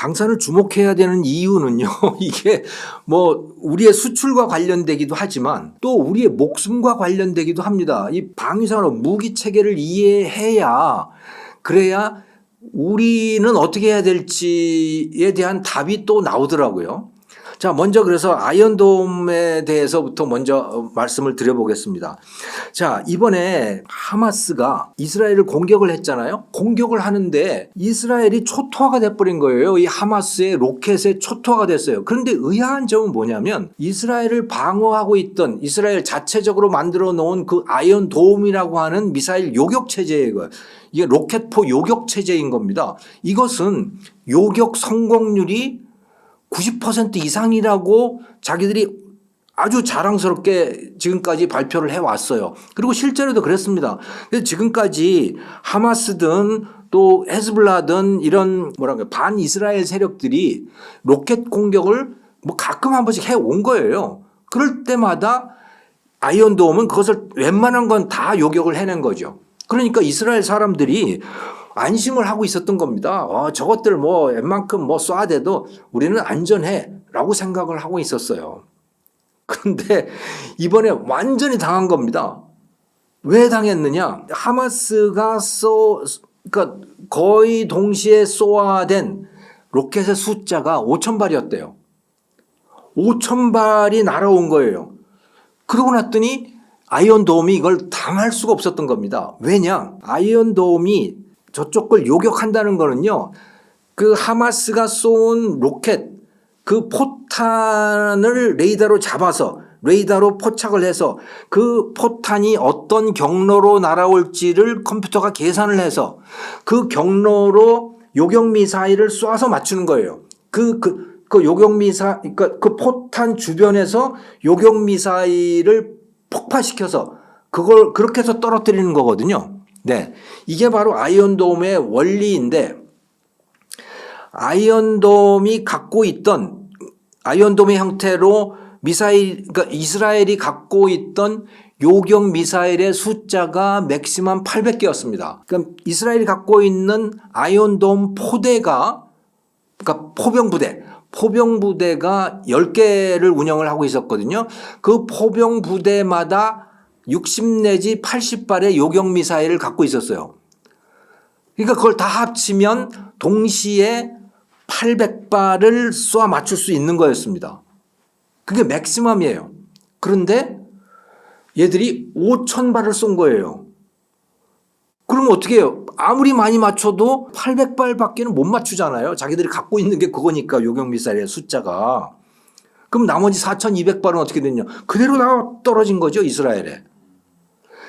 방산을 주목해야 되는 이유는요. 이게 뭐 우리의 수출과 관련되기도 하지만 또 우리의 목숨과 관련되기도 합니다. 이 방위산업 무기 체계를 이해해야 그래야 우리는 어떻게 해야 될지에 대한 답이 또 나오더라고요. 자, 먼저 그래서 아이언돔에 대해서부터 먼저 말씀을 드려보겠습니다. 자, 이번에 하마스가 이스라엘을 공격을 했잖아요. 공격을 하는데 이스라엘이 초토화가 돼버린 거예요. 이 하마스의 로켓에 초토화가 됐어요. 그런데 의아한 점은 뭐냐면 이스라엘을 방어하고 있던 이스라엘 자체적으로 만들어 놓은 그 아이언돔이라고 하는 미사일 요격 체제예요. 이게 로켓포 요격 체제인 겁니다. 이것은 요격 성공률이 90% 이상이라고 자기들이 아주 자랑스럽게 지금까지 발표를 해왔어요. 그리고 실제로도 그랬습니다. 그래서 지금까지 하마스든 또 헤즈볼라든 이런 반 이스라엘 세력들이 로켓 공격을 뭐 가끔 한 번씩 해온 거예요. 그럴 때마다 아이언돔은 그것을 웬만한 건 다 요격을 해낸 거죠. 그러니까 이스라엘 사람들이 안심을 하고 있었던 겁니다. 저것들 뭐 웬만큼 뭐 쏴대도 우리는 안전해 라고 생각을 하고 있었어요. 그런데 이번에 완전히 당한 겁니다. 왜 당했느냐? 하마스가 그러니까 거의 동시에 쏘아댄 로켓의 숫자가 5,000발이었대요. 5,000발이 날아온 거예요. 그러고 났더니 아이언돔이 이걸 당할 수가 없었던 겁니다. 왜냐? 아이언돔이 저쪽 걸 요격한다는 거는요, 그 하마스가 쏜 로켓, 그 포탄을 레이더로 잡아서 레이더로 포착을 해서 그 포탄이 어떤 경로로 날아올지를 컴퓨터가 계산을 해서 그 경로로 요격미사일을 쏴서 맞추는 거예요. 그 요격미사일, 그러니까 그 포탄 주변에서 요격미사일을 폭파시켜서 그걸 그렇게 해서 떨어뜨리는 거거든요. 네. 이게 바로 아이언돔의 원리인데 아이언돔이 갖고 있던 아이언돔의 형태로 미사일, 그러니까 이스라엘이 갖고 있던 요격 미사일의 숫자가 맥시멈 800개였습니다. 그러니까 이스라엘이 갖고 있는 아이언돔 포대가 그러니까 포병부대가 10개를 운영을 하고 있었거든요. 그 포병부대마다 60 내지 80발의 요격 미사일을 갖고 있었어요. 그러니까 그걸 다 합치면 동시에 800발을 쏘아 맞출 수 있는 거였습니다. 그게 맥시멈이에요. 그런데 얘들이 5,000발을 쏜 거예요. 그러면 어떻게 해요? 아무리 많이 맞춰도 800발밖에는 못 맞추잖아요. 자기들이 갖고 있는 게 그거니까 요격 미사일의 숫자가. 그럼 나머지 4,200발은 어떻게 됐냐? 그대로 다 떨어진 거죠, 이스라엘에.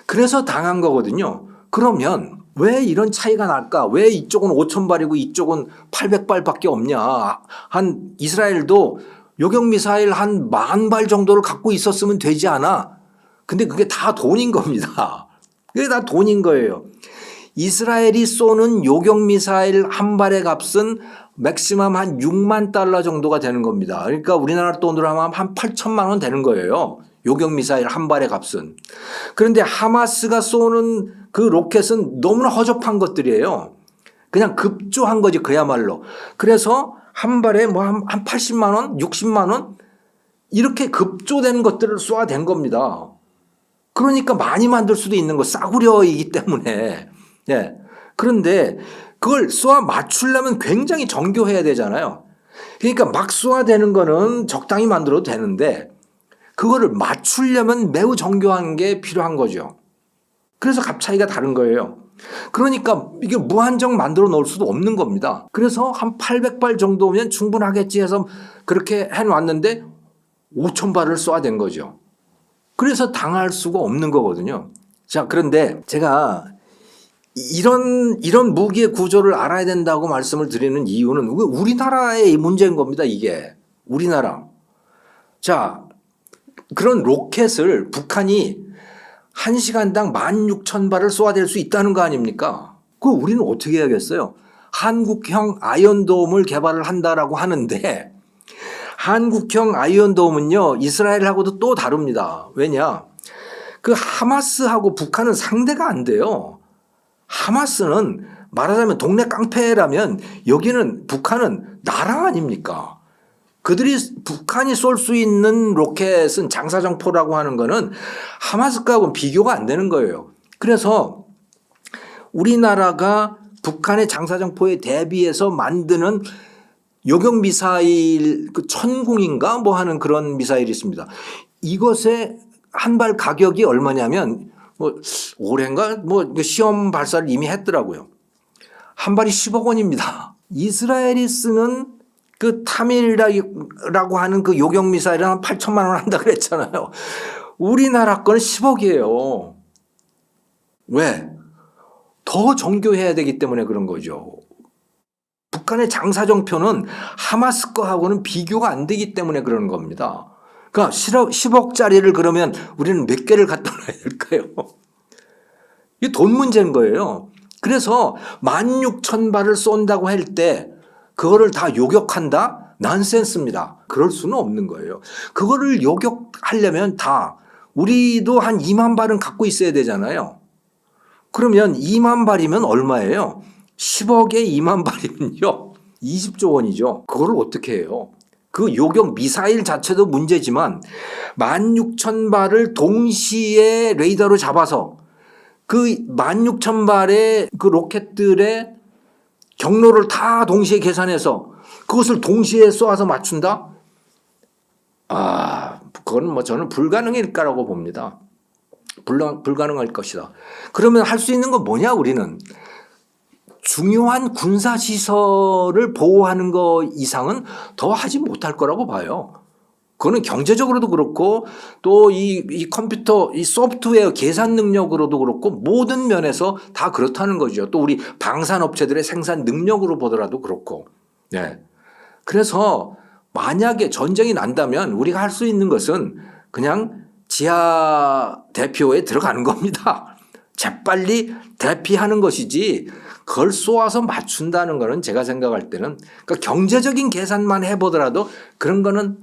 그래서 당한 거거든요. 그러면 왜 이런 차이가 날까? 왜 이쪽은 5,000발이고 이쪽은 800발밖에 없냐? 한 이스라엘도 요격미사일 한 10,000발 정도를 갖고 있었으면 되지 않아? 근데 그게 다 돈인 겁니다. 그게 다 돈인 거예요. 이스라엘이 쏘는 요격미사일 한 발의 값은 맥시멈 한 6만 달러 정도가 되는 겁니다. 그러니까 우리나라 돈으로 하면 한 8천만 원 되는 거예요. 요격미사일 한 발의 값은. 그런데 하마스가 쏘는 그 로켓은 너무나 허접한 것들이에요. 그냥 급조한 거지 그야말로. 그래서 한 발에 뭐 한 80만 원, 60만 원 이렇게 급조된 것들을 쏘아댄 겁니다. 그러니까 많이 만들 수도 있는 거 싸구려이기 때문에. 예. 그런데 그걸 쏘아 맞추려면 굉장히 정교해야 되잖아요. 그러니까 막 쏘아대는 거는 적당히 만들어도 되는데 그거를 맞추려면 매우 정교한 게 필요한 거죠. 그래서 값 차이가 다른 거예요. 그러니까 이게 무한정 만들어 놓을 수도 없는 겁니다. 그래서 한 800발 정도면 충분하겠지 해서 그렇게 해놨는데 5,000발을 쏘아댄 거죠. 그래서 당할 수가 없는 거거든요. 자, 그런데 제가 이런 무기의 구조를 알아야 된다고 말씀을 드리는 이유는 우리나라의 문제인 겁니다. 이게 우리나라. 자, 그런 로켓을 북한이 1시간당 16,000발을 쏘아댈 수 있다는 거 아닙니까? 그거 우리는 어떻게 해야겠어요? 한국형 아이언돔을 개발을 한다라고 하는데 한국형 아이언돔은요 이스라엘하고도 또 다릅니다. 왜냐? 그 하마스하고 북한은 상대가 안 돼요. 하마스는 말하자면 동네 깡패라면 여기는 북한은 나라 아닙니까? 그들이 북한이 쏠 수 있는 로켓은 장사정포라고 하는 거는 하마스하고는 비교가 안 되는 거예요. 그래서 우리나라가 북한의 장사정포에 대비해서 만드는 요격 미사일 그 천궁인가 뭐 하는 그런 미사일이 있습니다. 이것의 한 발 가격이 얼마냐면 뭐 올해인가 뭐 시험 발사를 이미 했더라고요. 한 발이 10억 원입니다. 이스라엘이 쓰는 그 타밀이라고 하는 그 요격 미사일은 한 8천만 원 한다 그랬잖아요. 우리나라 거는 10억이에요. 왜? 더 정교해야 되기 때문에 그런 거죠. 북한의 장사정표는 하마스 거하고는 비교가 안 되기 때문에 그러는 겁니다. 그러니까 10억짜리를 그러면 우리는 몇 개를 갖다 놔야 될까요? 이게 돈 문제인 거예요. 그래서 16,000발을 쏜다고 할 때 그거를 다 요격한다? 난센스입니다. 그럴 수는 없는 거예요. 그거를 요격하려면 다 우리도 한 2만 발은 갖고 있어야 되잖아요. 그러면 2만 발이면 얼마예요? 10억에 2만 발이면요. 20조 원이죠. 그걸 어떻게 해요? 그 요격 미사일 자체도 문제지만 16,000발을 동시에 레이더로 잡아서 그 16,000발의 그 로켓들의 경로를 다 동시에 계산해서 그것을 동시에 쏘아서 맞춘다? 그건 뭐 저는 불가능일 거라고 봅니다. 불가능할 것이다. 그러면 할 수 있는 건 뭐냐 우리는? 중요한 군사시설을 보호하는 거 이상은 더 하지 못할 거라고 봐요. 그거는 경제적으로도 그렇고 또 이 컴퓨터, 이 소프트웨어 계산 능력으로도 그렇고 모든 면에서 다 그렇다는 거죠. 또 우리 방산업체들의 생산 능력으로 보더라도 그렇고. 네. 그래서 만약에 전쟁이 난다면 우리가 할 수 있는 것은 그냥 지하 대피소에 들어가는 겁니다. 재빨리 대피하는 것이지 그걸 쏘아서 맞춘다는 거는 제가 생각할 때는 그러니까 경제적인 계산만 해보더라도 그런 거는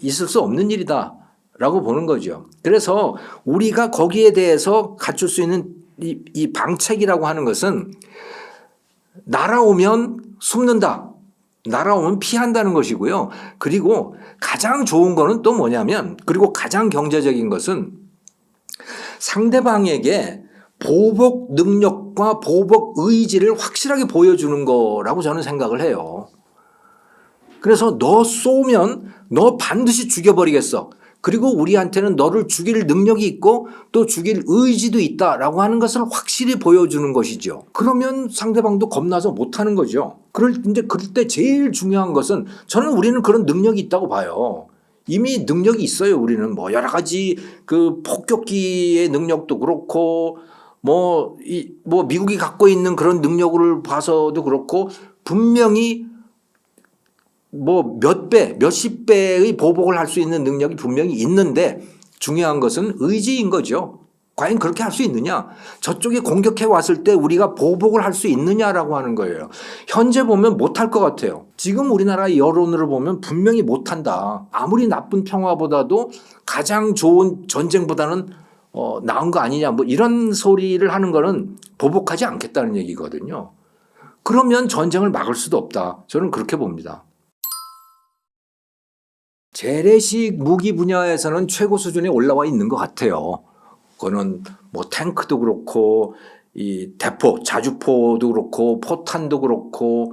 있을 수 없는 일이다라고 보는 거죠. 그래서 우리가 거기에 대해서 갖출 수 있는 이 방책이라고 하는 것은 날아오면 숨는다. 날아오면 피한다는 것이고요. 그리고 가장 좋은 거는 또 뭐냐면 그리고 가장 경제적인 것은 상대방에게 보복 능력과 보복 의지를 확실하게 보여주는 거라고 저는 생각을 해요. 그래서 너 쏘면 너 반드시 죽여버리겠어. 그리고 우리한테는 너를 죽일 능력이 있고 또 죽일 의지도 있다라고 하는 것을 확실히 보여주는 것이죠. 그러면 상대방도 겁나서 못하는 거죠. 그런데 그럴 때 제일 중요한 것은 저는 우리는 그런 능력이 있다고 봐요. 이미 능력이 있어요. 우리는 뭐 여러 가지 그 폭격기의 능력도 그렇고 뭐 미국이 갖고 있는 그런 능력을 봐서도 그렇고 분명히 뭐 몇 배, 몇십 배의 보복을 할 수 있는 능력이 분명히 있는데 중요한 것은 의지인 거죠. 과연 그렇게 할 수 있느냐? 저쪽에 공격해 왔을 때 우리가 보복을 할 수 있느냐라고 하는 거예요. 현재 보면 못할 것 같아요. 지금 우리나라 여론으로 보면 분명히 못한다. 아무리 나쁜 평화보다도 가장 좋은 전쟁보다는 나은 거 아니냐 뭐 이런 소리를 하는 거는 보복하지 않겠다는 얘기거든요. 그러면 전쟁을 막을 수도 없다. 저는 그렇게 봅니다. 재래식 무기 분야에서는 최고 수준에 올라와 있는 것 같아요. 그거는 뭐 탱크도 그렇고 이 대포, 자주포도 그렇고 포탄도 그렇고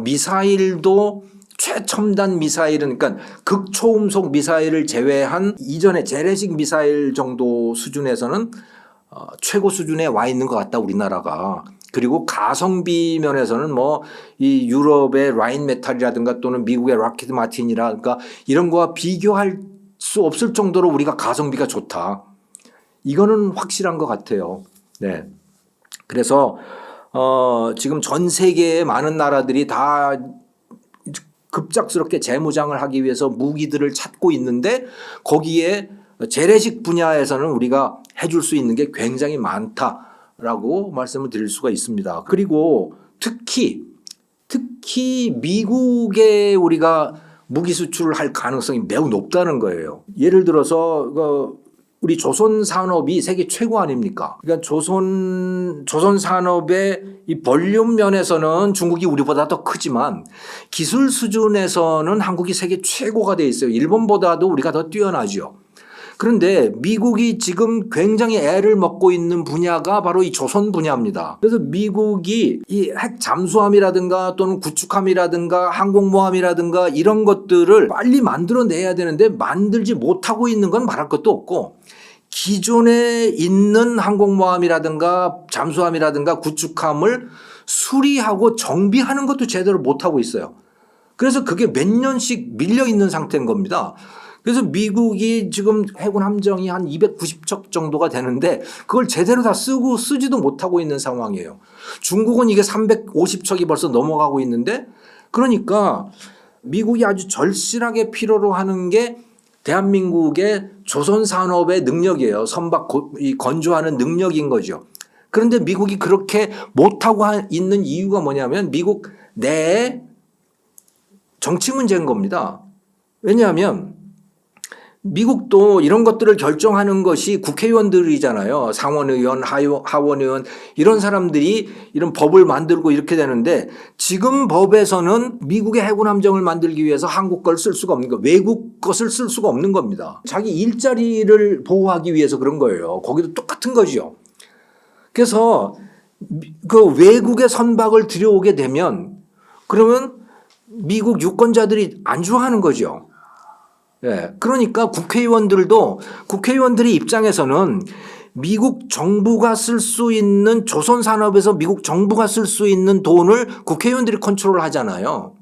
미사일도 최첨단 미사일은 그러니까 극초음속 미사일을 제외한 이전의 재래식 미사일 정도 수준에서는 최고 수준에 와 있는 것 같다 우리나라가. 그리고 가성비 면에서는 뭐 이 유럽의 라인메탈이라든가 또는 미국의 락히드 마틴이라든가 이런 거와 비교할 수 없을 정도로 우리가 가성비가 좋다. 이거는 확실한 것 같아요. 네. 그래서 지금 전 세계의 많은 나라들이 다 급작스럽게 재무장을 하기 위해서 무기들을 찾고 있는데 거기에 재래식 분야에서는 우리가 해줄 수 있는 게 굉장히 많다라고 말씀을 드릴 수가 있습니다. 그리고 특히 미국에 우리가 무기 수출을 할 가능성이 매우 높다는 거예요. 예를 들어서 우리 조선 산업이 세계 최고 아닙니까? 그러니까 조선 산업의 이 볼륨 면에서는 중국이 우리보다 더 크지만 기술 수준에서는 한국이 세계 최고가 돼 있어요. 일본보다도 우리가 더 뛰어나죠. 그런데 미국이 지금 굉장히 애를 먹고 있는 분야가 바로 이 조선 분야입니다. 그래서 미국이 이 핵 잠수함이라든가 또는 구축함이라든가 항공모함이라든가 이런 것들을 빨리 만들어내야 되는데 만들지 못하고 있는 건 말할 것도 없고 기존에 있는 항공모함이라든가 잠수함이라든가 구축함을 수리하고 정비하는 것도 제대로 못하고 있어요. 그래서 그게 몇 년씩 밀려 있는 상태인 겁니다. 그래서 미국이 지금 해군 함정이 한 290척 정도가 되는데 그걸 제대로 다 쓰지도 못하고 있는 상황이에요. 중국은 이게 350척이 벌써 넘어가고 있는데 그러니까 미국이 아주 절실하게 필요로 하는 게 대한민국의 조선 산업의 능력이에요. 선박 건조하는 능력인 거죠. 그런데 미국이 그렇게 못하고 있는 이유가 뭐냐면 미국 내에 정치 문제인 겁니다. 왜냐하면 미국도 이런 것들을 결정하는 것이 국회의원들이잖아요. 상원의원, 하원의원 이런 사람들이 이런 법을 만들고 이렇게 되는데 지금 법에서는 미국의 해군 함정을 만들기 위해서 한국 걸 쓸 수가 없는 거, 외국 것을 쓸 수가 없는 겁니다. 자기 일자리를 보호하기 위해서 그런 거예요. 거기도 똑같은 거죠. 그래서 그 외국의 선박을 들여오게 되면 그러면 미국 유권자들이 안 좋아하는 거죠. 예. 그러니까 국회의원들의 입장에서는 미국 정부가 쓸 수 있는 조선 산업에서 미국 정부가 쓸 수 있는 돈을 국회의원들이 컨트롤 하잖아요.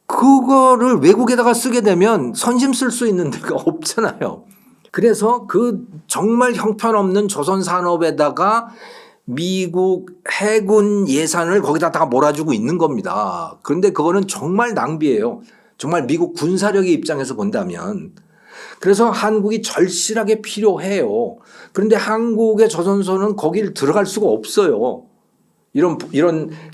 그거를 외국에다가 쓰게 되면 선심 쓸 수 있는 데가 없잖아요. 그래서 그 정말 형편없는 조선 산업에다가 미국 해군 예산을 거기다 다 몰아주고 있는 겁니다. 그런데 그거는 정말 낭비예요. 정말 미국 군사력의 입장에서 본다면. 그래서 한국이 절실하게 필요해요. 그런데 한국의 조선소는 거기를 들어갈 수가 없어요. 이런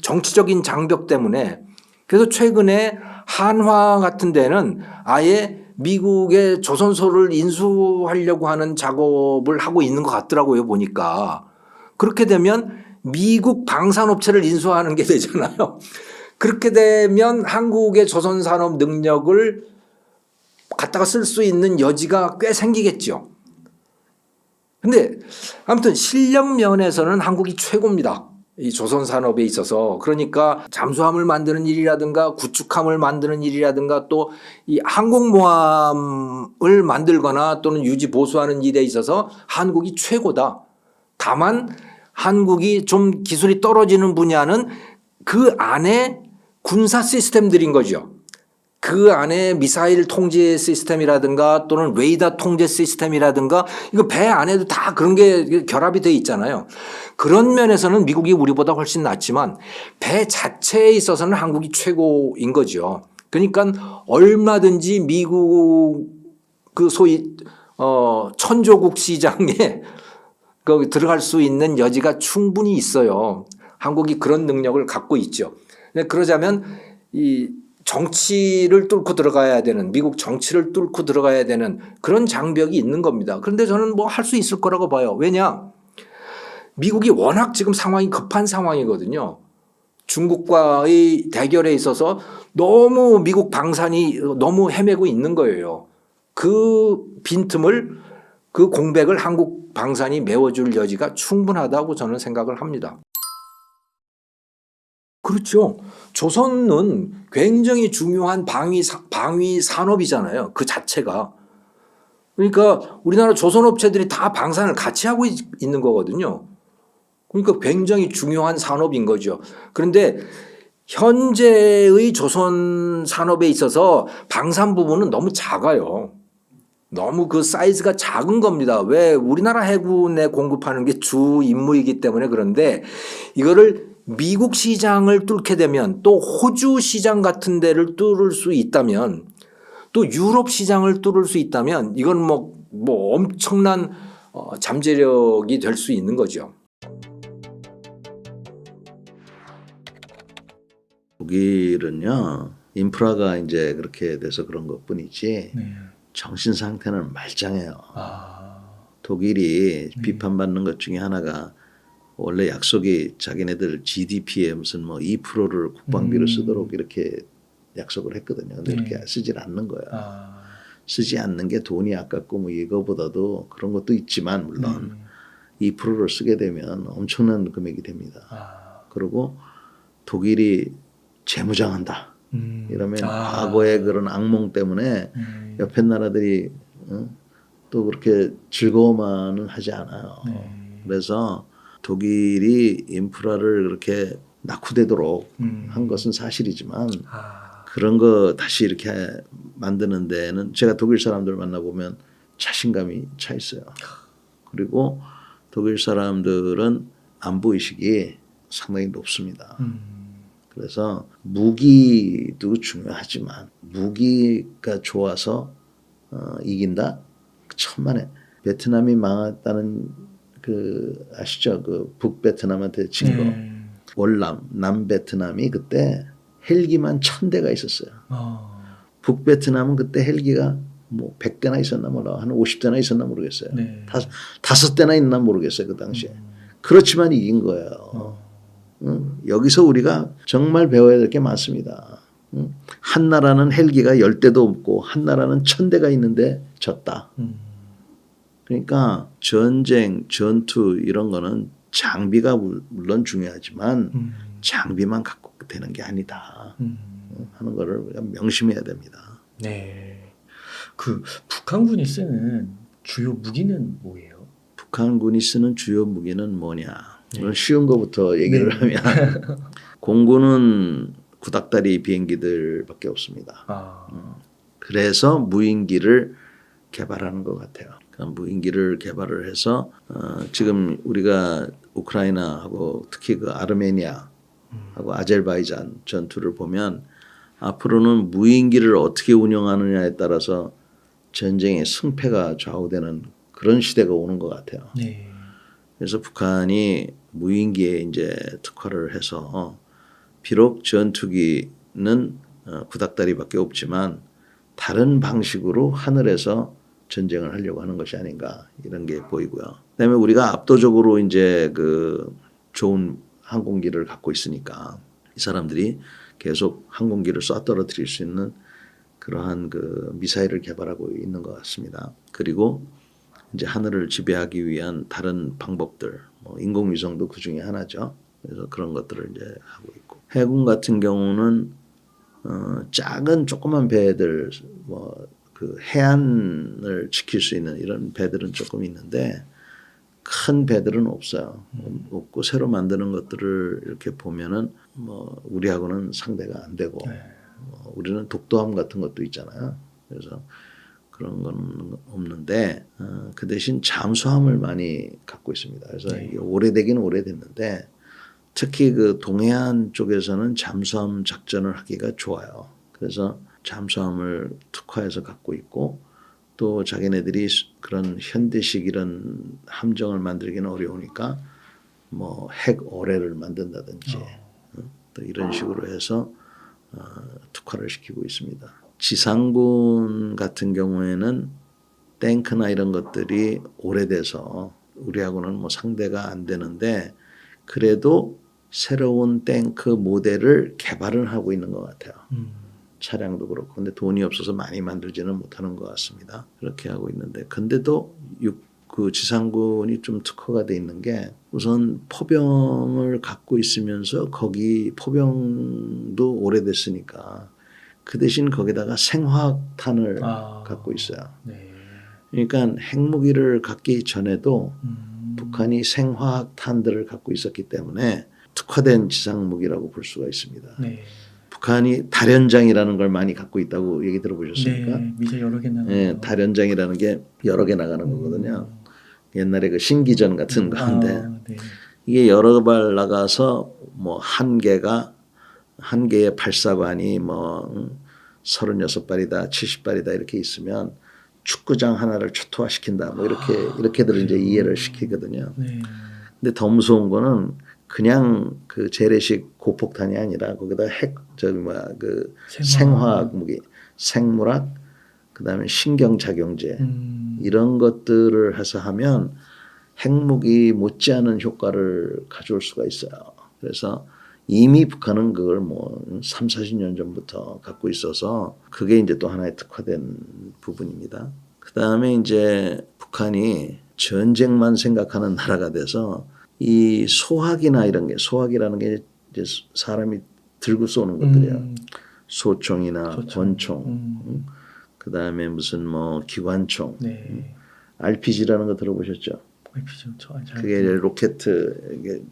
정치적인 장벽 때문에. 그래서 최근에 한화 같은 데는 아예 미국의 조선소를 인수하려고 하는 작업을 하고 있는 것 같더라고요, 보니까. 그렇게 되면 미국 방산업체를 인수하는 게 되잖아요. 그렇게 되면 한국의 조선 산업 능력을 갖다가 쓸 수 있는 여지가 꽤 생기겠죠. 근데 아무튼 실력 면에서는 한국이 최고입니다. 이 조선 산업에 있어서. 그러니까 잠수함을 만드는 일이라든가 구축함을 만드는 일이라든가 또 이 항공모함을 만들거나 또는 유지 보수하는 일에 있어서 한국이 최고다. 다만 한국이 좀 기술이 떨어지는 분야는 그 안에 군사 시스템들인 거죠. 그 안에 미사일 통제 시스템이라든가 또는 레이더 통제 시스템이라든가 이거 배 안에도 다 그런 게 결합이 되어 있잖아요. 그런 면에서는 미국이 우리보다 훨씬 낫지만 배 자체에 있어서는 한국이 최고인 거죠. 그러니까 얼마든지 미국 그 소위 천조국 시장에 들어갈 수 있는 여지가 충분히 있어요. 한국이 그런 능력을 갖고 있죠. 그러자면 이 정치를 뚫고 들어가야 되는 미국 정치를 뚫고 들어가야 되는 그런 장벽이 있는 겁니다. 그런데 저는 뭐 할 수 있을 거라고 봐요. 왜냐? 미국이 워낙 지금 상황이 급한 상황이거든요. 중국과의 대결에 있어서 너무 미국 방산이 너무 헤매고 있는 거예요. 그 빈틈을 그 공백을 한국 방산이 메워줄 여지가 충분하다고 저는 생각을 합니다. 그렇죠. 조선은 굉장히 중요한 방위 산업이잖아요. 그 자체가. 그러니까 우리나라 조선 업체들이 다 방산을 같이 하고 있는 거거든요. 그러니까 굉장히 중요한 산업인 거죠. 그런데 현재의 조선 산업에 있어서 방산 부분은 너무 작아요. 너무 그 사이즈가 작은 겁니다. 왜? 우리나라 해군에 공급하는 게 주 임무이기 때문에. 그런데 이거를 미국 시장을 뚫게 되면 또 호주 시장 같은 데를 뚫을 수 있다면 또 유럽 시장을 뚫을 수 있다면 이건 뭐 엄청난 잠재력이 될 수 있는 거죠. 독일은요, 인프라가 이제 그렇게 돼서 그런 것 뿐이지 정신 상태는 말짱해요. 독일이 비판받는 것 중에 하나가 원래 약속이 자기네들 GDP에 무슨 뭐 2%를 국방비로 쓰도록 이렇게 약속을 했거든요. 근데 네. 이렇게 쓰질 않는 거야. 아, 쓰지 않는 게 돈이 아깝고 뭐 이거보다도 그런 것도 있지만 물론 2%를 쓰게 되면 엄청난 금액이 됩니다. 아, 그리고 독일이 재무장한다. 이러면 과거의 그런 악몽 때문에 옆에 나라들이 또 그렇게 즐거워만은 하지 않아요. 그래서 독일이 인프라를 그렇게 낙후되도록 한 것은 사실이지만 아, 그런 거 다시 이렇게 만드는 데는 제가 독일 사람들 만나보면 자신감이 차 있어요. 그리고 독일 사람들은 안보의식이 상당히 높습니다. 그래서 무기도 중요하지만 무기가 좋아서 이긴다? 천만에. 베트남이 망했다는 그 아시죠? 그 북베트남한테 진 거. 월남, 남베트남이 그때 헬기만 1000대가 있었어요. 북베트남은 그때 헬기가 뭐 100대나 있었나 몰라. 한 50대나 있었나 모르겠어요. 네. 5대나 있나 모르겠어요. 그 당시에. 그렇지만 이긴 거예요. 여기서 우리가 정말 배워야 될 게 많습니다. 한 나라는 헬기가 10대도 없고 한 나라는 1000대가 있는데 졌다. 그러니까 전쟁, 전투 이런 거는 장비가 물론 중요하지만 장비만 갖고 되는 게 아니다 하는 거를 우리가 명심해야 됩니다. 네. 그 북한군이 쓰는 주요 무기는 뭐예요? 북한군이 쓰는 주요 무기는 뭐냐. 오늘 쉬운 거부터 얘기를 네. 하면 공군은 구닥다리 비행기들밖에 없습니다. 그래서 무인기를 개발하는 것 같아요. 그러니까 무인기를 개발을 해서 지금 우리가 우크라이나하고 특히 그 아르메니아하고 아제르바이잔 전투를 보면 앞으로는 무인기를 어떻게 운영하느냐에 따라서 전쟁의 승패가 좌우되는 그런 시대가 오는 것 같아요. 네. 그래서 북한이 무인기에 이제 특화를 해서 비록 전투기는 구닥다리밖에 없지만 다른 방식으로 하늘에서 전쟁을 하려고 하는 것이 아닌가 이런 게 보이고요. 그다음에 우리가 압도적으로 이제 그 좋은 항공기를 갖고 있으니까 이 사람들이 계속 항공기를 쏴 떨어뜨릴 수 있는 그러한 그 미사일을 개발하고 있는 것 같습니다. 그리고 이제 하늘을 지배하기 위한 다른 방법들, 뭐 인공위성도 그 중에 하나죠. 그래서 그런 것들을 이제 하고 있고 해군 같은 경우는 작은 조그만 배들 뭐 그 해안을 지킬 수 있는 이런 배들은 조금 있는데 큰 배들은 없어요. 없고 새로 만드는 것들을 이렇게 보면은 뭐 우리하고는 상대가 안 되고 우리는 독도함 같은 것도 있잖아요. 그래서 그런 건 없는데 그 대신 잠수함을 많이 갖고 있습니다. 그래서 이게 오래되긴 오래됐는데 특히 그 동해안 쪽에서는 잠수함 작전을 하기가 좋아요. 그래서 잠수함을 특화해서 갖고 있고 또 자기네들이 그런 현대식 이런 함정을 만들기는 어려우니까 뭐 핵 어뢰를 만든다든지 또 이런 식으로 해서 특화를 시키고 있습니다. 지상군 같은 경우에는 탱크나 이런 것들이 오래돼서 우리하고는 뭐 상대가 안 되는데 그래도 새로운 탱크 모델을 개발을 하고 있는 것 같아요. 차량도 그렇고 근데 돈이 없어서 많이 만들지는 못하는 것 같습니다. 그렇게 하고 있는데 근데도 그 지상군이 좀 특화가 돼 있는 게 우선 포병을 갖고 있으면서 거기 포병도 오래됐으니까 그 대신 거기다가 생화학탄을 갖고 있어요. 네. 그러니까 핵무기를 갖기 전에도 북한이 생화학탄들을 갖고 있었기 때문에 특화된 지상무기라고 볼 수가 있습니다. 네. 북한이 다련장이라는 걸 많이 갖고 있다고 얘기 들어보셨습니까? 네, 미사일 여러 개 나가는 네, 다련장이라는 게 여러 개 나가는 거거든요. 옛날에 그 신기전 같은 건데 네. 이게 여러 발 나가서 뭐 한 개의 발사관이 뭐 36발이다, 70발이다 이렇게 있으면 축구장 하나를 초토화시킨다. 뭐 이렇게들 이제 이해를 시키거든요. 네. 근데 더 무서운 거는 그냥 그 재래식 고폭탄이 아니라 거기다 생화학 무기, 생물학, 그다음에 신경작용제 이런 것들을 해서 하면 핵무기 못지않은 효과를 가져올 수가 있어요. 그래서 이미 북한은 그걸 뭐 3, 40년 전부터 갖고 있어서 그게 이제 또 하나의 특화된 부분입니다. 그다음에 이제 북한이 전쟁만 생각하는 나라가 돼서 이 소화기나 이런 게 소화기라는 게 이제 사람이 들고 쏘는 것들이에요. 소총이나 권총, 그다음에 무슨 뭐 기관총, 네. RPG라는 거 들어보셨죠? RPG요? 그게 이제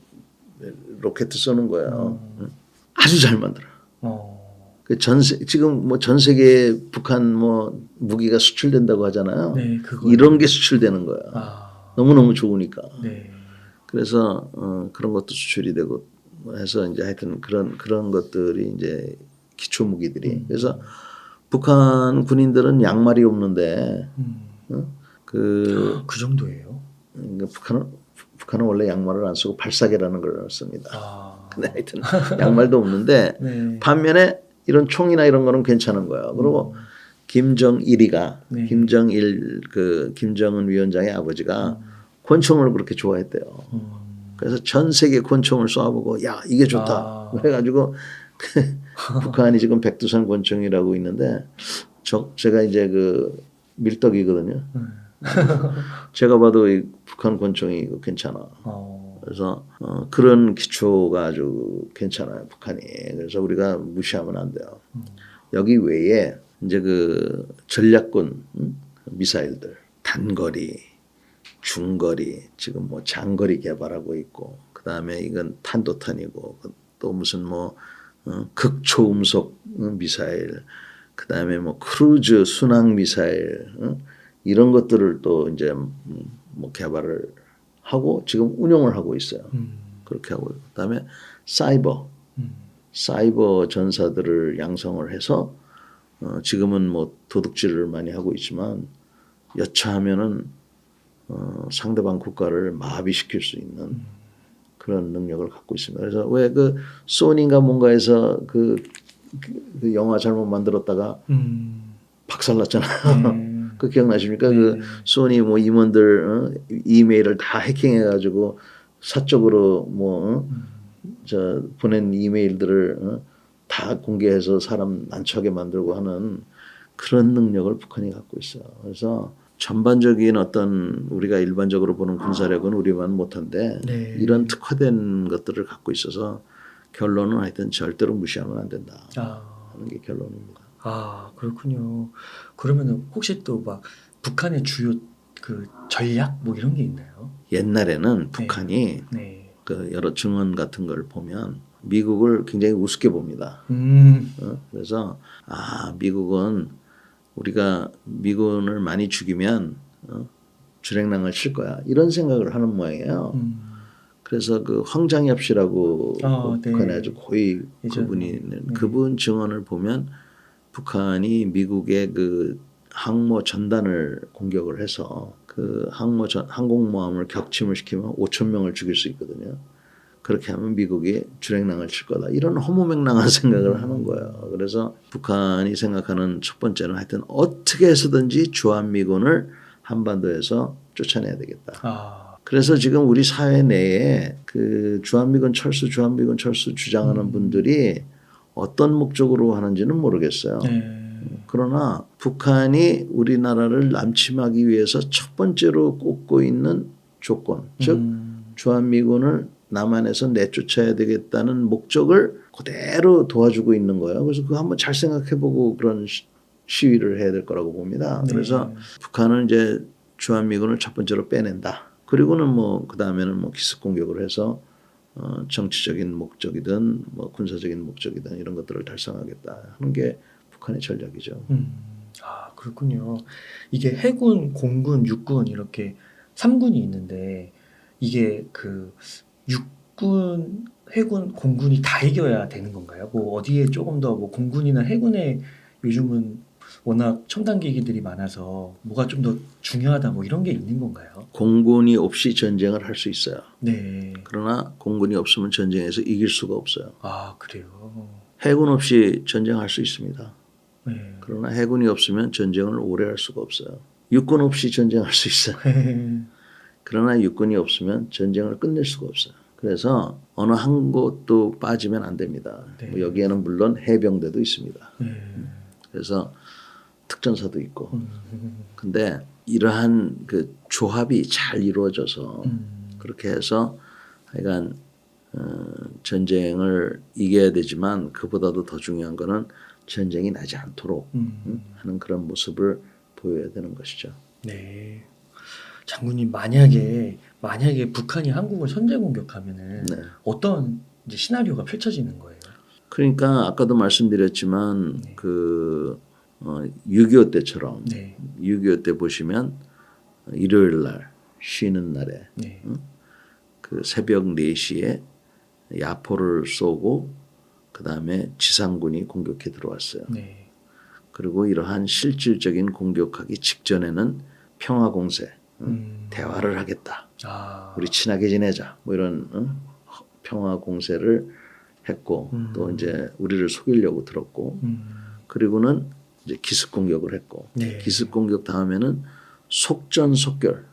로켓 쏘는 거예요. 아주 잘 만들어. 그 지금 뭐 전 세계에 북한 뭐 무기가 수출된다고 하잖아요. 네, 그거 이런 게 수출되는 거야. 너무너무 좋으니까. 네. 그래서 그런 것도 수출이 되고 해서 이제 하여튼 그런 것들이 이제 기초 무기들이. 그래서 북한 군인들은 양말이 없는데 그 정도예요? 북한은 원래 양말을 안 쓰고 발사계라는 걸 씁니다. 근데 하여튼 양말도 없는데 네. 반면에 이런 총이나 이런 거는 괜찮은 거예요. 그리고 김정일이가 네. 김정은 위원장의 아버지가 권총을 그렇게 좋아했대요. 그래서 전 세계 권총을 쏘아보고 야 이게 좋다. 그래가지고 북한이 지금 백두산 권총이라고 있는데 제가 이제 그 밀떡이거든요. 제가 봐도 이 북한 권총이 괜찮아. 그래서 그런 기초가 아주 괜찮아요, 북한이. 그래서 우리가 무시하면 안 돼요. 여기 외에 이제 그 전략군 미사일들, 단거리, 중거리, 지금 뭐 장거리 개발하고 있고, 그 다음에 이건 탄도탄이고, 또 무슨 뭐 극초음속 미사일, 그 다음에 뭐 크루즈 순항 미사일 이런 것들을 또 이제 뭐 개발을 하고 지금 운용을 하고 있어요. 그렇게 하고 있고, 그다음에 사이버 전사들을 양성을 해서 지금은 뭐 도둑질을 많이 하고 있지만 여차하면은 상대방 국가를 마비시킬 수 있는 그런 능력을 갖고 있습니다. 그래서 왜 그 소니인가 뭔가에서 그 영화 잘못 만들었다가 박살났잖아요. 그 기억나십니까? 네. 그 소니 뭐 임원들 이메일을 다 해킹해가지고 사적으로 뭐 저 보낸 이메일들을 다 공개해서 사람 난처하게 만들고 하는 그런 능력을 북한이 갖고 있어요. 그래서 전반적인 어떤 우리가 일반적으로 보는 군사력은 우리만 못한데 네. 이런 특화된 것들을 갖고 있어서 결론은 하여튼 절대로 무시하면 안 된다 하는 게 결론입니다. 그렇군요. 그러면은 혹시 또 막 북한의 주요 그 전략 뭐 이런 게 있나요? 옛날에는 북한이 네. 그 여러 증언 같은 걸 보면 미국을 굉장히 우습게 봅니다. 그래서 미국은 우리가 미군을 많이 죽이면 주랭랑을 칠 거야 이런 생각을 하는 모양이에요. 그래서 그 황장엽 씨라고 북한의 네. 아주 고위 그분이 그분 증언을 보면 북한이 미국의 그 항모 전단을 공격을 해서 그 항공모함을 격침을 시키면 5천 명을 죽일 수 있거든요. 그렇게 하면 미국이 주랭랑을 칠 거다. 이런 허무맹랑한 생각을 하는 거예요. 그래서 북한이 생각하는 첫 번째는 하여튼 어떻게 해서든지 주한미군을 한반도에서 쫓아내야 되겠다. 그래서 지금 우리 사회 내에 그 주한미군 철수 주장하는 분들이 어떤 목적으로 하는지는 모르겠어요. 그러나 북한이 우리나라를 남침하기 위해서 첫 번째로 꼽고 있는 조건, 즉 주한미군을 남한에서 내쫓아야 되겠다는 목적을 그대로 도와주고 있는 거예요. 그래서 그거 한번 잘 생각해보고 그런 시위를 해야 될 거라고 봅니다. 그래서 북한은 이제 주한미군을 첫 번째로 빼낸다. 그리고는 뭐 그 다음에는 뭐 기습 공격을 해서 정치적인 목적이든 뭐 군사적인 목적이든 이런 것들을 달성하겠다 하는 게 북한의 전략이죠. 그렇군요. 이게 해군, 공군, 육군 이렇게 3군이 있는데 이게 그 육군, 해군, 공군이 다 이겨야 되는 건가요? 뭐 어디에 조금 더 뭐 공군이나 해군에 요즘은 워낙 첨단 기기들이 많아서 뭐가 좀 더 중요하다 뭐 이런 게 있는 건가요? 공군이 없이 전쟁을 할 수 있어요. 네. 그러나 공군이 없으면 전쟁에서 이길 수가 없어요. 그래요. 해군 없이 전쟁할 수 있습니다. 네. 그러나 해군이 없으면 전쟁을 오래 할 수가 없어요. 육군 없이 전쟁할 수 있어요. 그러나 육군이 없으면 전쟁을 끝낼 수가 없어요. 그래서 어느 한 곳도 빠지면 안 됩니다. 네. 뭐 여기에는 물론 해병대도 있습니다. 네. 그래서 특전사도 있고. 근데 이러한 그 조합이 잘 이루어져서 그렇게 해서 하여간 전쟁을 이겨야 되지만 그보다도 더 중요한 거는 전쟁이 나지 않도록 하는 그런 모습을 보여야 되는 것이죠. 네. 장군님 만약에 북한이 한국을 선제 공격하면은 네. 어떤 이제 시나리오가 펼쳐지는 거예요? 그러니까 아까도 말씀드렸지만 네. 6.25 때처럼 네. 6.25 때 보시면 일요일 날 쉬는 날에 네. 그 새벽 4시에 야포를 쏘고 그다음에 지상군이 공격해 들어왔어요. 네. 그리고 이러한 실질적인 공격하기 직전에는 평화 공세, 대화를 하겠다. 아. 우리 친하게 지내자. 뭐 이런 평화 공세를 했고 또 이제 우리를 속이려고 들었고 그리고는 이제 기습 공격을 했고 네. 기습 공격 다음에는 속전속결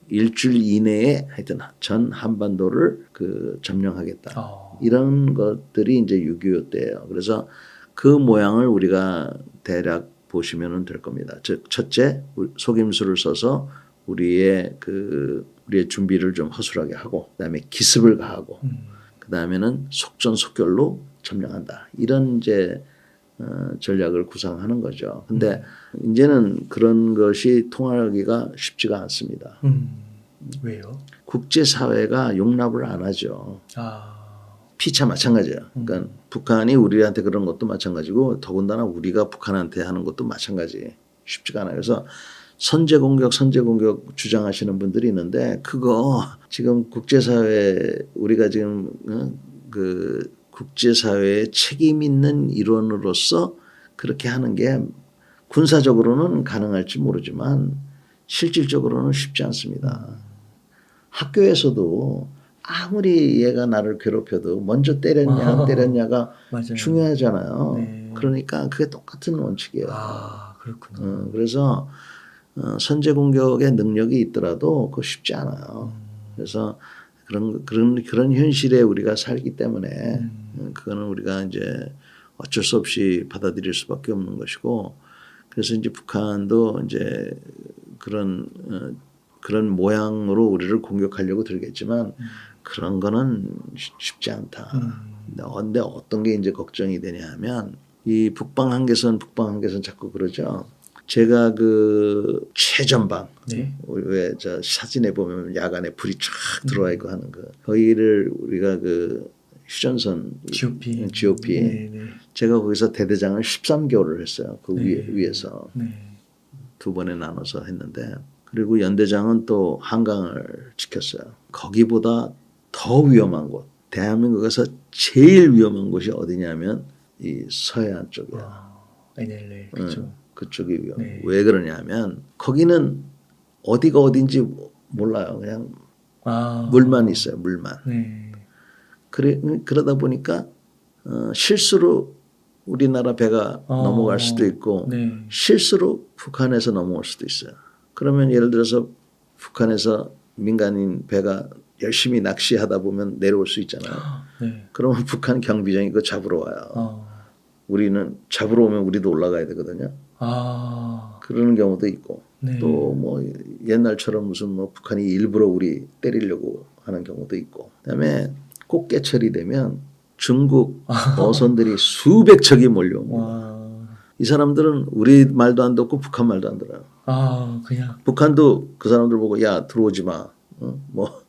일주일 이내에 하여튼 전 한반도를 그 점령하겠다. 이런 것들이 이제 6.25 때예요. 그래서 그 모양을 우리가 대략 보시면 될 겁니다. 즉 첫째 속임수를 써서 우리의 준비를 좀 허술하게 하고 그다음에 기습을 가하고 그다음에는 속전속결로 점령한다. 이런 이제 전략을 구상하는 거죠. 근데 이제는 그런 것이 통하기가 쉽지가 않습니다. 왜요? 국제사회가 용납을 안 하죠. 아. 피차 마찬가지예요. 그러니까 북한이 우리한테 그런 것도 마찬가지고 더군다나 우리가 북한한테 하는 것도 마찬가지. 쉽지가 않아요. 그래서 선제 공격 주장하시는 분들이 있는데 그거 지금 국제사회 우리가 지금 그 국제사회의 책임 있는 일원으로서 그렇게 하는 게 군사적으로는 가능할지 모르지만 실질적으로는 쉽지 않습니다. 학교에서도 아무리 얘가 나를 괴롭혀도 먼저 때렸냐 안 때렸냐가 맞아요. 중요하잖아요. 네. 그러니까 그게 똑같은 원칙이에요. 아, 그렇구나. 그래서 선제 공격의 능력이 있더라도 그거 쉽지 않아요. 그래서 그런 현실에 우리가 살기 때문에 그거는 우리가 이제 어쩔 수 없이 받아들일 수밖에 없는 것이고 그래서 이제 북한도 이제 그런 모양으로 우리를 공격하려고 들겠지만 그런 거는 쉽지 않다. 근데 어떤 게 이제 걱정이 되냐 하면 이 북방 한계선 자꾸 그러죠. 제가 그 최전방 네. 왜 저 사진에 보면 야간에 불이 쫙 들어와 있고 하는 거 거기를 우리가 그 휴전선 GOP 네, 네. 제가 거기서 대대장을 13개월을 했어요. 그 네. 위에서 네. 2번에 나눠서 했는데 그리고 연대장은 또 한강을 지켰어요. 거기보다 더 위험한 곳 대한민국에서 제일 위험한 곳이 어디냐면 이 서해안 쪽이야. NLL 그렇죠. 그쪽이 위험해. 네. 왜 그러냐면 거기는 어디가 어딘지 몰라요. 그냥 물만 있어요. 물만. 네. 그러다 보니까 실수로 우리나라 배가 넘어갈 수도 있고 네. 실수로 북한에서 넘어올 수도 있어요. 그러면 예를 들어서 북한에서 민간인 배가 열심히 낚시하다 보면 내려올 수 있잖아요. 네. 그러면 북한 경비정이 그거 잡으러 와요. 우리는 잡으러 오면 우리도 올라가야 되거든요. 그러는 경우도 있고 네. 또 뭐 옛날처럼 무슨 뭐 북한이 일부러 우리 때리려고 하는 경우도 있고 그다음에 꽃게철이 되면 중국 어선들이 수백 척이 몰려옵니다. 이 사람들은 우리 말도 안 듣고 북한 말도 안 들어요. 그냥 북한도 그 사람들 보고 야 들어오지 마, 뭐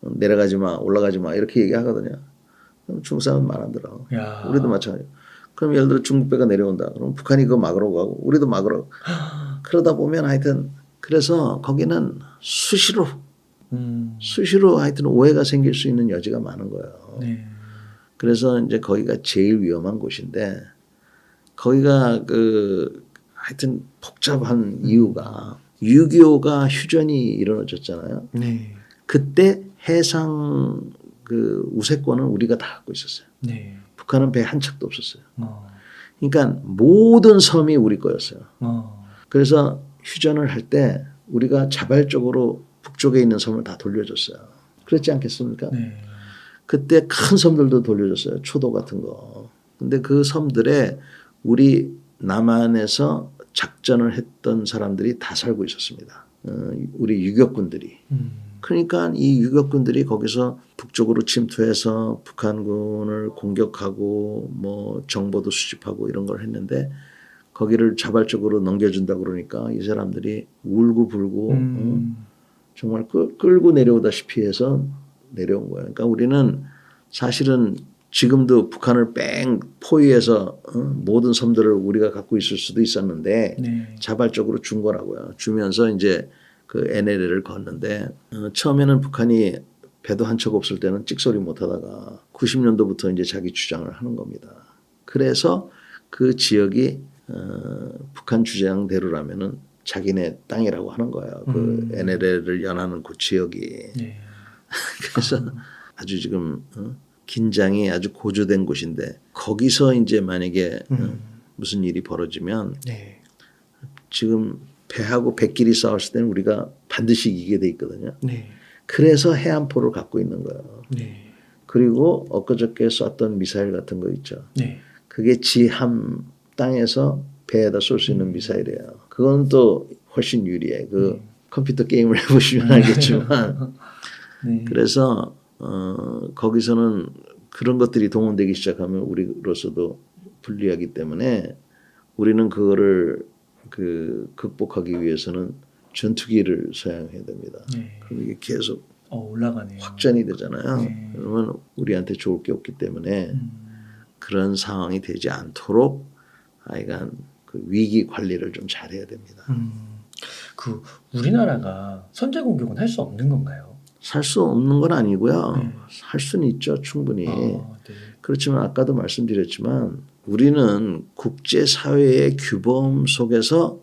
내려가지 마, 올라가지 마 이렇게 얘기하거든요. 그럼 중국 사람은 말 안 들어. 우리도 마찬가지. 그럼 예를 들어 중국 배가 내려온다. 그럼 북한이 그거 막으러 가고 우리도 막으러 가고. 그러다 보면 하여튼 그래서 거기는 수시로 하여튼 오해가 생길 수 있는 여지가 많은 거예요. 네. 그래서 이제 거기가 제일 위험한 곳인데 거기가 하여튼 복잡한 이유가 6.25가 휴전이 이루어졌잖아요. 네. 그때 해상 우세권은 우리가 다 갖고 있었어요. 네. 북한은 배 한 척도 없었어요. 그러니까 모든 섬이 우리 거였어요. 어. 그래서 휴전을 할 때 우리가 자발적으로 북쪽에 있는 섬을 다 돌려줬어요. 그렇지 않겠습니까? 네. 그때 큰 섬들도 돌려줬어요. 초도 같은 거. 근데 그 섬들에 우리 남한에서 작전을 했던 사람들이 다 살고 있었습니다. 우리 유격군들이. 그러니까 이 유격군들이 거기서 북쪽으로 침투해서 북한군을 공격하고 뭐 정보도 수집하고 이런 걸 했는데 거기를 자발적으로 넘겨준다 그러니까 이 사람들이 울고불고 정말 끌고 내려오다시피 해서 내려온 거예요. 그러니까 우리는 사실은 지금도 북한을 뺑 포위해서 모든 섬들을 우리가 갖고 있을 수도 있었는데 네. 자발적으로 준 거라고요. 주면서 이제 그 NLL을 걷는데 처음에는 북한이 배도 한 척 없을 때는 찍소리 못 하다가 90년도부터 이제 자기 주장을 하는 겁니다. 그래서 그 지역이 북한 주장대로라면은 자기네 땅이라고 하는 거예요. 그 NLL을 연하는 그 지역이. 네. 그래서 아주 지금 긴장이 아주 고조된 곳인데 거기서 이제 만약에 무슨 일이 벌어지면 네. 지금 배하고 배끼리 싸웠을 때는 우리가 반드시 이기게 돼 있거든요. 네. 그래서 해안포를 갖고 있는 거예요. 네. 그리고 엊그저께 쐈던 미사일 같은 거 있죠. 네. 그게 지함 땅에서 배에다 쏠 수 있는 미사일이에요. 그건 또 훨씬 유리해. 그 컴퓨터 게임을 해보시면 알겠지만 네. 그래서 거기서는 그런 것들이 동원되기 시작하면 우리로서도 불리하기 때문에 우리는 그거를 극복하기 위해서는 전투기를 사용해야 됩니다. 네. 그럼 이게 계속 올라가네요. 확전이 되잖아요. 네. 그러면 우리한테 좋을 게 없기 때문에 그런 상황이 되지 않도록 하여간 그 위기 관리를 좀 잘해야 됩니다. 그 우리나라가 선제 공격은 할 수 없는 건가요? 살 수 없는 건 아니고요. 네. 할 수는 있죠, 충분히. 네. 그렇지만 아까도 말씀드렸지만 우리는 국제사회의 규범 속에서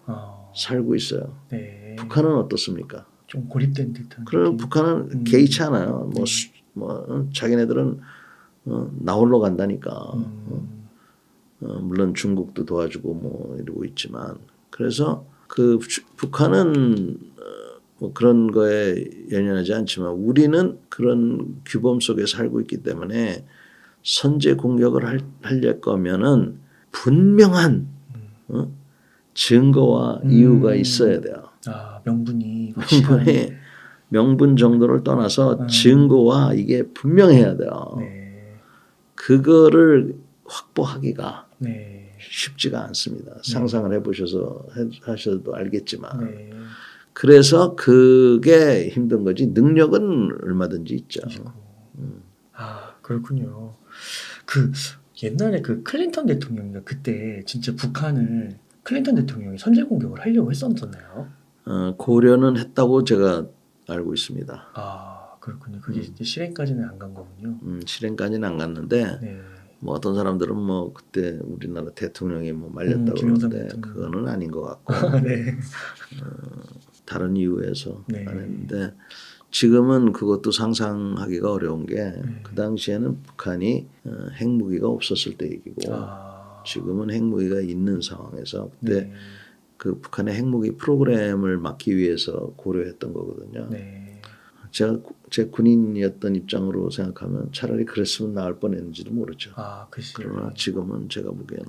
살고 있어요. 네. 북한은 어떻습니까? 좀 고립된 듯한. 그럼 느낌? 북한은 개의치 않아요. 자기네들은 나홀로 간다니까. 물론 중국도 도와주고 뭐 이러고 있지만 그래서 북한은 뭐 그런 거에 연연하지 않지만 우리는 그런 규범 속에 살고 있기 때문에 선제 공격을 하려 거면은 분명한 증거와 이유가 있어야 돼요. 명분이 확실한. 명분 정도를 떠나서 증거와 이게 분명해야 돼요. 네. 그거를 확보하기가 네. 쉽지가 않습니다. 상상을 해보셔서 하셔도 알겠지만. 네. 그래서 그게 힘든 거지 능력은 얼마든지 있죠. 그렇군요. 그 옛날에 그 클린턴 대통령인가 그때 진짜 북한을 클린턴 대통령이 선제 공격을 하려고 했었나요? 고려는 했다고 제가 알고 있습니다. 그렇군요. 그게 이제 실행까지는 안 간 거군요. 실행까지는 안 갔는데 네. 뭐 어떤 사람들은 뭐 그때 우리나라 대통령이 뭐 말렸다고 그러는데 그거는 아닌 것 같고 네. 다른 이유에서 네. 안 했는데 지금은 그것도 상상하기가 어려운 게 그 당시에는 북한이 핵무기가 없었을 때 얘기고 지금은 핵무기가 있는 상황에서 그때 네. 그 북한의 핵무기 프로그램을 막기 위해서 고려했던 거거든요. 네. 제 군인이었던 입장으로 생각하면 차라리 그랬으면 나을 뻔했는지도 모르죠. 그러나 지금은 제가 보기에는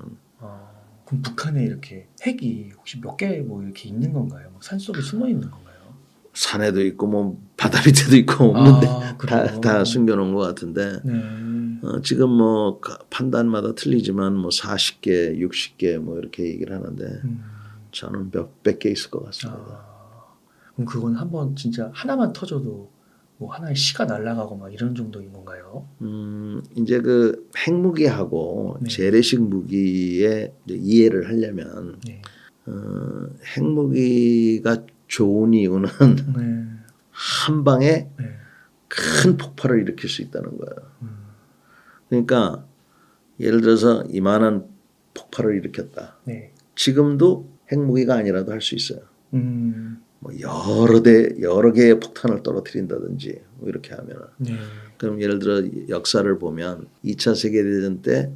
그럼 북한에 이렇게 핵이 혹시 몇 개 뭐 이렇게 있는 건가요? 산속에 숨어 있는 건가요? 산에도 있고 뭐 바다 밑에도 있고 없는데 다 숨겨놓은 것 같은데 지금 뭐 판단마다 틀리지만 뭐 40개, 60개 뭐 이렇게 얘기를 하는데 저는 몇백 개 있을 것 같습니다. 그럼 그건 한번 진짜 하나만 터져도 뭐 하나의 시가 날아가고 막 이런 정도인 건가요? 이제 그 핵무기하고 재래식 무기의 이해를 하려면 핵무기가 좋은 이유는 한 방에 큰 폭발을 일으킬 수 있다는 거예요. 그러니까 예를 들어서 이만한 폭발을 일으켰다. 지금도 핵무기가 아니라도 할 수 있어요. 뭐 여러 개의 폭탄을 떨어뜨린다든지 뭐 이렇게 하면 그럼 예를 들어 역사를 보면 2차 세계대전 때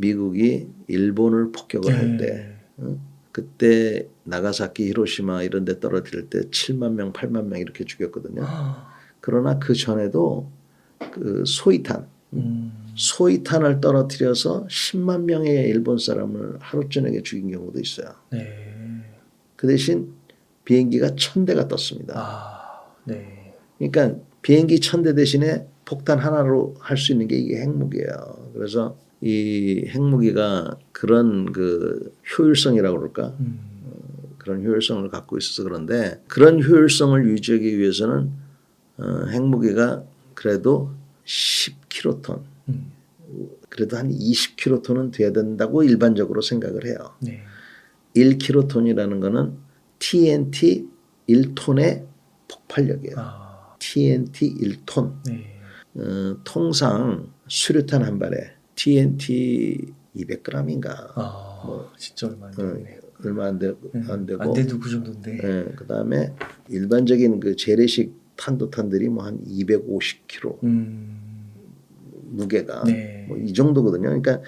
미국이 일본을 폭격을 할 때 네. 그때 나가사키, 히로시마 이런 데 떨어뜨릴 때 7만 명, 8만 명 이렇게 죽였거든요. 그러나 그 전에도 그 소위탄을 떨어뜨려서 10만 명의 일본 사람을 하루 저녁에 죽인 경우도 있어요. 네. 그 대신 비행기가 1000대가 떴습니다. 아, 네. 그러니까 비행기 1000대 대신에 폭탄 하나로 할 수 있는 게 이게 핵무기예요. 그래서 이 핵무기가 그런 그 효율성이라고 그럴까? 그런 효율성을 갖고 있어서 그런데 그런 효율성을 유지하기 위해서는 핵무기가 그래도 10킬로톤, 그래도 한 20킬로톤은 돼야 된다고 일반적으로 생각을 해요. 네. 1킬로톤이라는 거는 TNT 1톤의 폭발력이에요. 아, TNT 1톤. 네. 통상 수류탄 한 발에 TNT 200g인가 아, 진짜 얼마 안 되네요. 얼마 안 되고 안 돼도 그 정도인데. 그다음에 일반적인 그 재래식 탄도탄들이 뭐 한 250kg 무게가 네. 뭐 이 정도거든요. 그러니까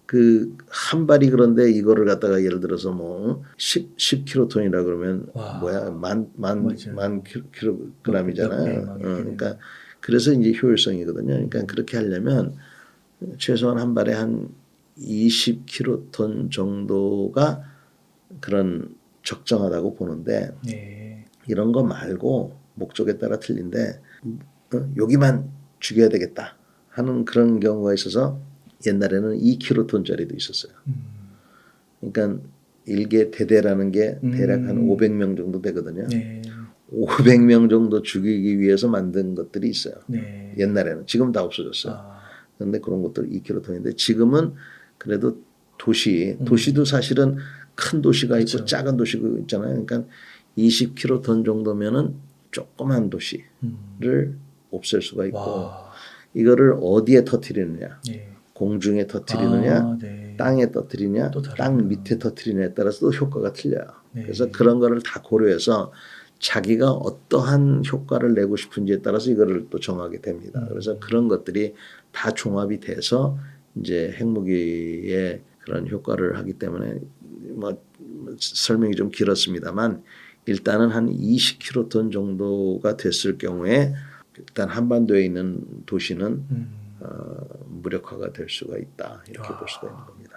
그 한 발이 그런데 이거를 갖다가 예를 들어서 뭐 10킬로톤이라 그러면 와. 뭐야 맞아요. 만 킬로그램이잖아요. 몇 배, 막 이렇게 그러니까 그래서 이제 효율성이거든요. 그러니까 그렇게 하려면 최소한 한 발에 한 20킬로톤 정도가 그런 적정하다고 보는데 네. 이런 거 말고 목적에 따라 틀린데 여기만 죽여야 되겠다 하는 그런 경우가 있어서 옛날에는 2킬로톤짜리도 있었어요. 그러니까 일개 대대라는 게 대략 한 500명 정도 되거든요. 네. 500명 정도 죽이기 위해서 만든 것들이 있어요. 네. 옛날에는. 지금 다 없어졌어요. 아, 그런데 그런 것들 2킬로톤인데 지금은 그래도 도시도 사실은 큰 도시가 있고 그렇죠. 작은 도시가 있잖아요. 그러니까 20킬로톤 정도면은 조그만 도시를 없앨 수가 있고 와. 이거를 어디에 터뜨리느냐, 네. 공중에 터뜨리느냐, 아, 네. 땅에 터뜨리냐, 또 다르구나. 땅 밑에 터뜨리냐에 따라서도 효과가 틀려요. 네. 그래서 그런 거를 다 고려해서 자기가 어떠한 효과를 내고 싶은지에 따라서 이거를 또 정하게 됩니다. 그래서 그런 것들이 다 종합이 돼서 이제 핵무기의 그런 효과를 하기 때문에 뭐 설명이 좀 길었습니다만 일단은 한 20킬로톤 정도가 됐을 경우에 일단 한반도에 있는 도시는 무력화가 될 수가 있다 이렇게 볼 수가 있는 겁니다.